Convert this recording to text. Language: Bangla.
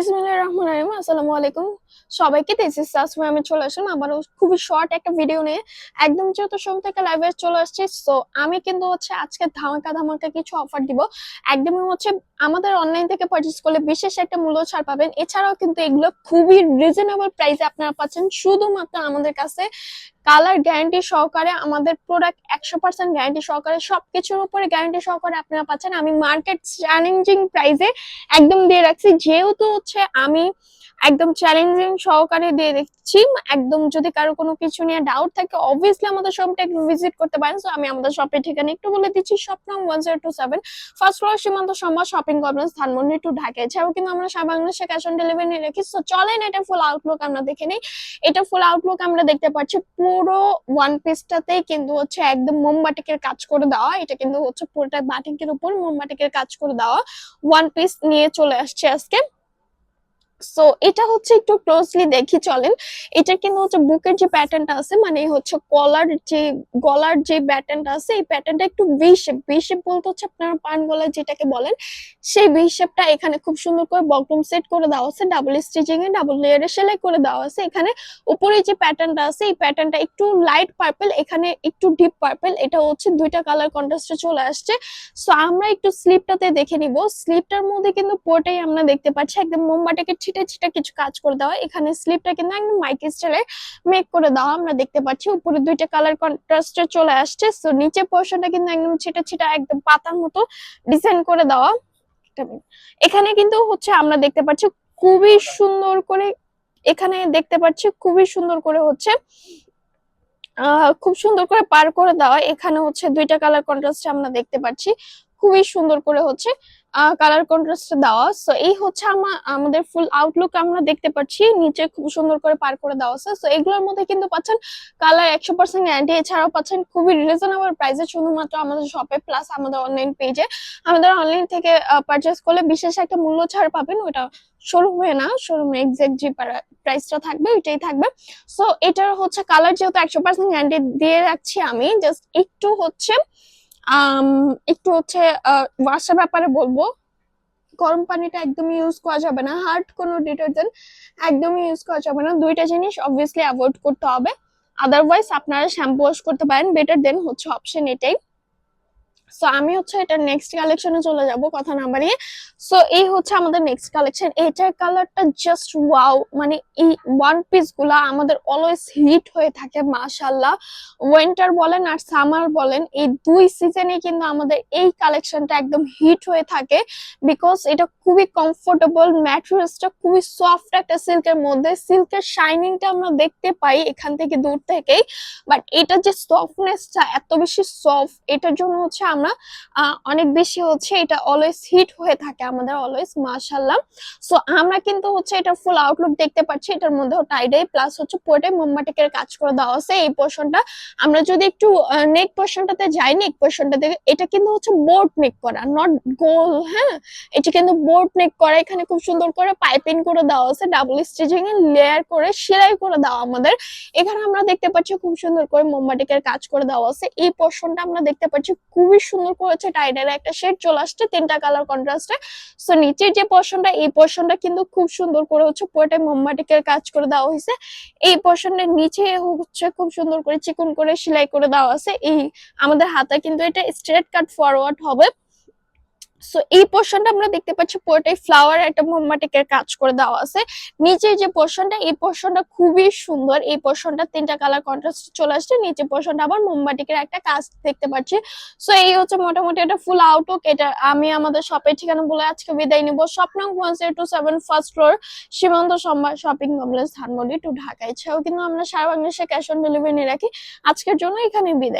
বিসমিল্লাহির রহমানির রহিম। আসসালামু আলাইকুম সবাইকে। This is Tasmia. আমি চলে আসলাম আবারও খুবই শর্ট একটা ভিডিও নিয়ে। একদম যেহেতু সোম থেকে লাইভে চলে আসছি, সো আমি কিন্তু আজকে ধামাকা ধামাকা কিছু অফার দিব। একদমই আমাদের অনলাইন থেকে পারচেজ করলে বিশেষ একটা মূল্য ছাড় পাবেন। এছাড়াও কিন্তু এগুলো খুবই রিজনেবল প্রাইসে আপনারা পাচ্ছেন শুধুমাত্র আমাদের কাছে। কালার গ্যারান্টি সহকারে আমাদের প্রোডাক্ট 100% গ্যারান্টি সহকারে সবকিছুর উপরে গ্যারান্টি সহকারে আপনারা পাচ্ছেন। আমি মার্কেট চ্যালেঞ্জিং প্রাইসে একদম দিয়ে রাখছি, যেহেতু আমি একদম চ্যালেঞ্জিং সহকারে দিয়ে দিচ্ছি। একদম যদি কারো কোনো কিছু নিয়ে ডাউট থাকে অবভিয়াসলি আমাদের শপটা একটু ভিজিট করতে পারেন। সো আমি আমাদের শপের ঠিকানা একটু বলে দিচ্ছি। শপ নাম 1027, first floor Shimanto Shambhar shopping complex, Dhanmondi two Dhaka. এছাড়াও কিন্তু আমরা সারা বাংলাদেশে ক্যাশ অন ডেলিভারি রেখি। সো চলেন এটা ফুল আউটলুক আমরা দেখে নিই। এটা ফুল আউটলুক আমরা দেখতে পাচ্ছি পুরো ওয়ান পিসটাতেই কিন্তু একদম মোমবাটিকের কাজ করে দেওয়া। এটা কিন্তু পুরোটা বাটিকের উপর মোমবাটিকের কাজ করে দেওয়া ওয়ান পিস নিয়ে চলে আসছে আজকে। সো এটা একটু ক্লোজলি দেখি চলেন। এটা কিন্তু বুকের যে প্যাটার্নটা আছে, মানে গলার যে প্যাটার্নটা আছে, এই প্যাটার্নটা একটু ভি শেপ। ভি শেপ বলতে আপনার পান গলা যেটাকে বলেন, সেই ভি শেপটা এখানে খুব সুন্দর করে বটম সেট করে দেওয়া আছে। ডাবল স্টিচিং এ ডাবল লেয়ারে সেলাই করে দেওয়া আছে। এখানে উপরে যে প্যাটার্নটা আছে, এই প্যাটার্নটা একটু লাইট পার্পল, এখানে একটু ডিপ পার্পল। এটা দুইটা কালার কন্ট্রাস্টে চলে আসছে। সো আমরা একটু স্লিপটাতে দেখে নিব। স্লিপটার মধ্যে কিন্তু পুরোটাই আমরা দেখতে পাচ্ছি একদম মোমবাটিকে ছিটে ছিটে কিছু কাজ করে দেওয়া। এখানে স্লিপটা কিন্তু একদম মাইক স্টাইলে মেক করে দেওয়া আমরা দেখতে পাচ্ছি। উপরে দুইটা কালার কন্ট্রাস্টে চলে আসছে। সো নিচে পোর্শনটা কিন্তু একদম ছিটে ছিটে একদম পাতার মতো ডিজাইন করে দেওয়া। এখানে কিন্তু আমরা দেখতে পাচ্ছি খুবই সুন্দর করে, এখানে দেখতে পাচ্ছি খুবই সুন্দর করে খুব সুন্দর করে পার করে দেওয়া। এখানে দুইটা কালার কন্ট্রাস্ট আমরা দেখতে পাচ্ছি, খুবই সুন্দর করে কালার কন্ট্রাস্ট দেওয়া। সো এই আমাদের ফুল আউটলুক আমরা দেখতে পাচ্ছি, নিচে খুব সুন্দর করে পার করে দেওয়া আছে। সো এগুলোর মধ্যে কিন্তু পাচ্ছেন কালার 100% গ্যারান্টি। এছাড়াও পাচ্ছেন খুবই রিজনেবল প্রাইসে শুধুমাত্র আমাদের শপে প্লাস আমাদের অনলাইন পেজে। আমাদের অনলাইন থেকে পারচেস করলে বিশেষ একটা মূল্য ছাড় পাবেন। ওটা শোরুমে না, শোরুমে এক্সাক্ট যে প্রাইসটা থাকবে ওইটাই থাকবে। সো এটার কালার যেহেতু 100% গ্যারান্টি দিয়ে রাখছি, আমি জাস্ট একটু আম একটু ওয়াশের ব্যাপারে বলবো। গরম পানিটা একদমই ইউজ করা যাবে না, হার্ড কোনো ডিটারজেন্ট একদমই ইউজ করা যাবে না। দুইটা জিনিস অবভিয়াসলি অ্যাভয়েড করতে হবে। আদারওয়াইজ আপনারা শ্যাম্পু ওয়াশ করতে পারেন, বেটার দেন অপশন এটাই। সো আমি এটা নেক্সট কালেকশনে চলে যাব কথা না বাড়িয়ে। সো এই আমাদের নেক্সট কালেকশন। এটার কালারটা জাস্ট ওয়াও, মানে এই ওয়ান পিস গুলা আমাদের অলওয়েজ হিট হয়ে থাকে মাশাআল্লাহ। উইন্টার বলেন আর সামার বলেন, এই দুই সিজনে কিন্তু আমাদের এই কালেকশনটা একদম হিট হয়ে থাকে। বিকজ এটা খুবই কমফোর্টেবল, ম্যাটেরিয়ালসটা খুবই সফট একটা সিল্কের মধ্যে। সিল্কের শাইনিংটা আমরা দেখতে পাই এখান থেকে দূর থেকেই, বাট এটা যে সফটনেসটা এত বেশি সফট, এটার জন্য আমরা অনেক বেশি এটা অলওয়েজ হিট হয়ে থাকে আমাদের অলওয়েজ মাশাআল্লাহ। সো আমরা কিন্তু এটা ফুল আউটলুক দেখতে পাচ্ছি। এটার মধ্যে টাইডাই প্লাস পুরোটাই মোমবাটিকের কাজ করে দেওয়া আছে। এই পোর্শনটা আমরা যদি একটু নেক পোর্শনটাতে যাই, নেক পোর্শনটাতে এটা কিন্তু বোর্ড নেক করা, নট গোল। হ্যাঁ, এটা কিন্তু বোর্ড নেক করা। এখানে খুব সুন্দর করে পাইপিং করে দেওয়া আছে, ডাবল স্টিচিং এ লেয়ার করে সেলাই করে দেওয়া আমাদের। এখানে আমরা দেখতে পাচ্ছি খুব সুন্দর করে মোমবাটিকের কাজ করে দেওয়া আছে। এই পোর্শনটা আমরা দেখতে পাচ্ছি খুবই সুন্দর করেছে, টাইডার একটা শেড চলে আসছে তিনটা কালার কন্ট্রাস্টে। সো নিচের যে পোর্শনটা, এই পোর্শনটা কিন্তু খুব সুন্দর করে পুরোটাই মোমবাটিকের কাজ করে দেওয়া হয়েছে। এই পোর্শনের নিচে খুব সুন্দর করে চিকন করে সেলাই করে দেওয়া আছে। এই আমাদের হাতে কিন্তু এটা স্ট্রেট কাট ফরওয়ার্ড হবে। সো এই পোর্শনটা আমরা দেখতে পাচ্ছি পুরোটাই ফ্লাওয়ার একটা মোমবাটিকের কাজ করে দেওয়া আছে। নিচের যে পোর্শনটা, এই পোর্শনটা খুবই সুন্দর। এই পোর্শনটা তিনটা কালার কন্ট্রাস্ট চলে আসছে। নিচে পোর্শনটা আবার মোমবাটিকের একটা কাজ দেখতে পাচ্ছি। সো এই মোটামুটি এটা ফুল আউটলুক। এটা আমি আমাদের শপের ঠিকানা বলে আজকে বিদায় নিব। শপ নং 1027, first floor, Shimanto Shambhar shopping complex, Dhanmondi two Dhaka. এছাড়াও কিন্তু আমরা সারা বাংলাদেশে ক্যাশ অন ডেলিভারি রাখি। আজকের জন্য এখানে বিদায়।